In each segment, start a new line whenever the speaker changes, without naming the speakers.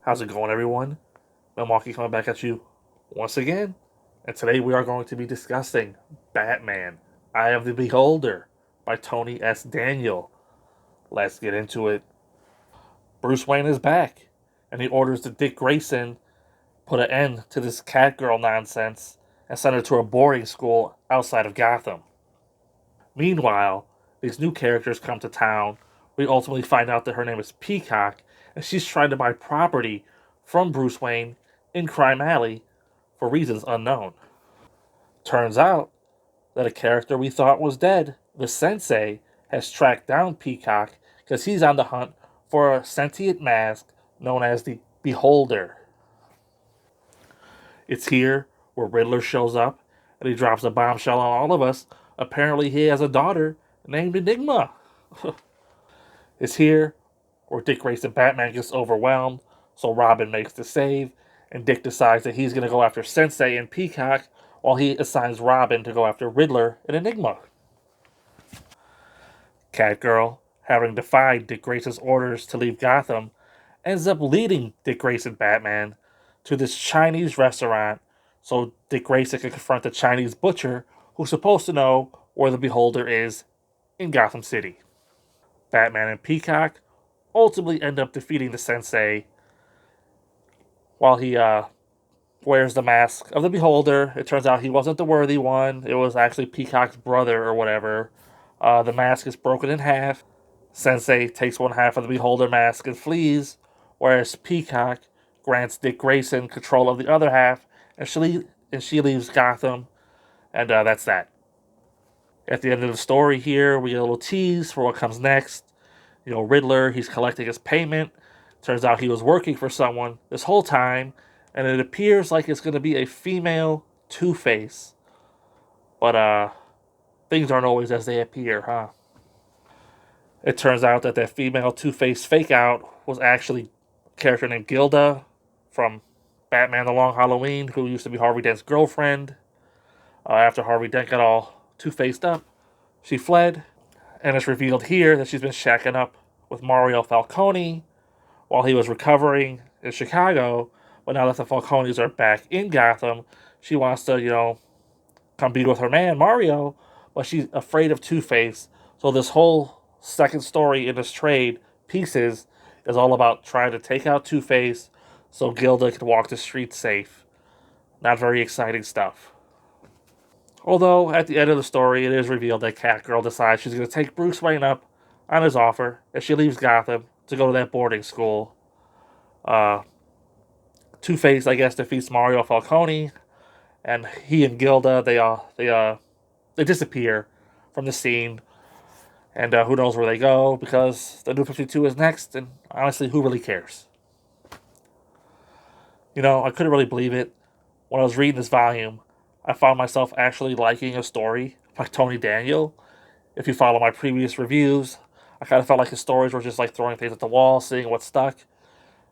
How's it going, everyone? Milwaukee coming back at you once again. And today we are going to be discussing Batman, Eye of the Beholder by Tony S. Daniel. Let's get into it. Bruce Wayne is back, and he orders that Dick Grayson put an end to this Catgirl nonsense and send her to a boarding school outside of Gotham. Meanwhile, these new characters come to town. We ultimately find out that her name is Peacock, and she's trying to buy property from Bruce Wayne in Crime Alley for reasons unknown. Turns out that a character we thought was dead, the Sensei, has tracked down Peacock because he's on the hunt for a sentient mask known as the Beholder. It's here where Riddler shows up and he drops a bombshell on all of us. Apparently, he has a daughter named Enigma. It's here where Dick Grayson Batman gets overwhelmed, so Robin makes the save, and Dick decides that he's going to go after Sensei and Peacock while he assigns Robin to go after Riddler and Enigma. Catgirl, having defied Dick Grayson's orders to leave Gotham, ends up leading Dick Grayson Batman to this Chinese restaurant so Dick Grayson can confront the Chinese butcher who's supposed to know where the Beholder is in Gotham City. Batman and Peacock ultimately end up defeating the Sensei while he wears the mask of the Beholder. It turns out he wasn't the worthy one. It was actually Peacock's brother or whatever. The mask is broken in half. Sensei takes one half of the Beholder mask and flees, whereas Peacock grants Dick Grayson control of the other half, and she leaves Gotham, and that's that. At the end of the story here, we get a little tease for what comes next. Riddler, he's collecting his payment. Turns out he was working for someone this whole time, and it appears like it's going to be a female Two-Face. But, things aren't always as they appear, huh? It turns out that female Two-Face fake-out was actually a character named Gilda from Batman The Long Halloween, who used to be Harvey Dent's girlfriend. After Harvey Dent got all two-faced up, she fled, and it's revealed here that she's been shacking up with Mario Falcone while he was recovering in Chicago. But now that the Falcones are back in Gotham, she wants to, come be with her man, Mario, but she's afraid of Two-Face. So this whole second story in this trade, Pieces, is all about trying to take out Two-Face so Gilda can walk the streets safe. Not very exciting stuff. Although, at the end of the story, it is revealed that Catgirl decides she's going to take Bruce Wayne up on his offer as she leaves Gotham to go to that boarding school. Two-Face, I guess, defeats Mario Falcone, and he and Gilda, they disappear from the scene. And who knows where they go, because the New 52 is next, and honestly, who really cares? I couldn't really believe it. When I was reading this volume, I found myself actually liking a story by Tony Daniel. If you follow my previous reviews, I kind of felt like his stories were just like throwing things at the wall, seeing what stuck.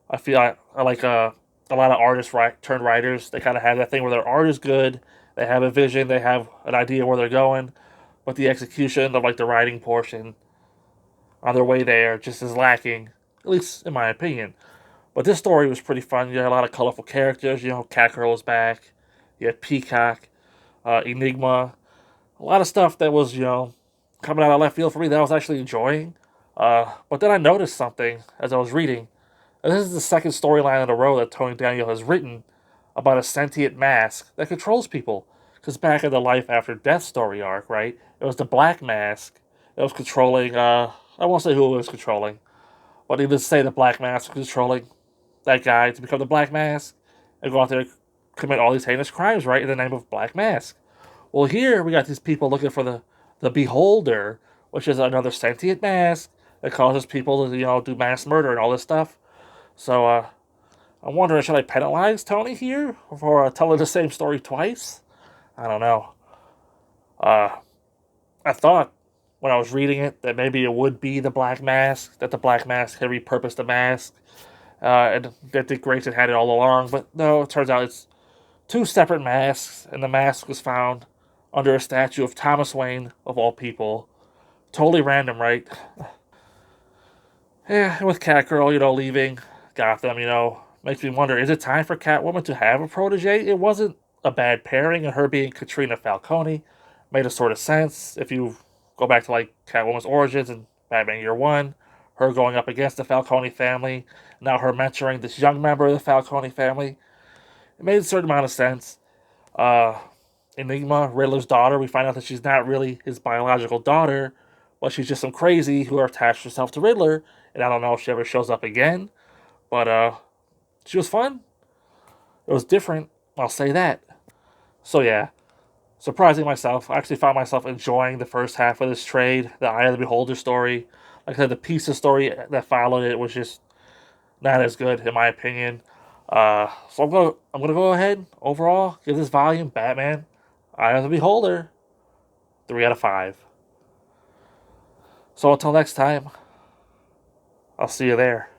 I feel I like a lot of artists turned writers. They kind of have that thing where their art is good, they have a vision, they have an idea where they're going, but the execution of like the writing portion on their way there just is lacking, at least in my opinion. But this story was pretty fun. You had a lot of colorful characters. Catgirl was back. You had Peacock, Enigma, a lot of stuff that was coming out of left field for me that I was actually enjoying. But then I noticed something as I was reading. And this is the second storyline in a row that Tony Daniel has written about a sentient mask that controls people. Because back in the Life After Death story arc, right, it was the Black Mask that was controlling. I won't say who it was controlling, but he did say the Black Mask was controlling that guy to become the Black Mask and go out there and commit all these heinous crimes, right, in the name of Black Mask. Well, here we got these people looking for the Beholder, which is another sentient mask that causes people to, do mass murder and all this stuff. So, I'm wondering, should I penalize Tony here for telling the same story twice? I don't know. I thought when I was reading it that maybe it would be the Black Mask, that the Black Mask had repurposed the mask, and that Dick Grayson had it all along. But no, it turns out it's two separate masks, and the mask was found under a statue of Thomas Wayne, of all people. Totally random, right? Yeah, with Catgirl, leaving Gotham, Makes me wonder, is it time for Catwoman to have a protege? It wasn't a bad pairing, and her being Katrina Falcone made a sort of sense. If you go back to like Catwoman's origins and Batman Year One, her going up against the Falcone family, now her mentoring this young member of the Falcone family, it made a certain amount of sense. Uh, Enigma, Riddler's daughter, we find out that she's not really his biological daughter, but she's just some crazy who attached herself to Riddler, and I don't know if she ever shows up again. But she was fun. It was different. I'll say that. So yeah, surprising myself. I actually found myself enjoying the first half of this trade, the Eye of the Beholder story. Like I said, the piece of story that followed it was just not as good in my opinion. So I'm gonna go ahead overall give this volume Batman Eye of the Beholder 3 out of 5. So until next time, I'll see you there.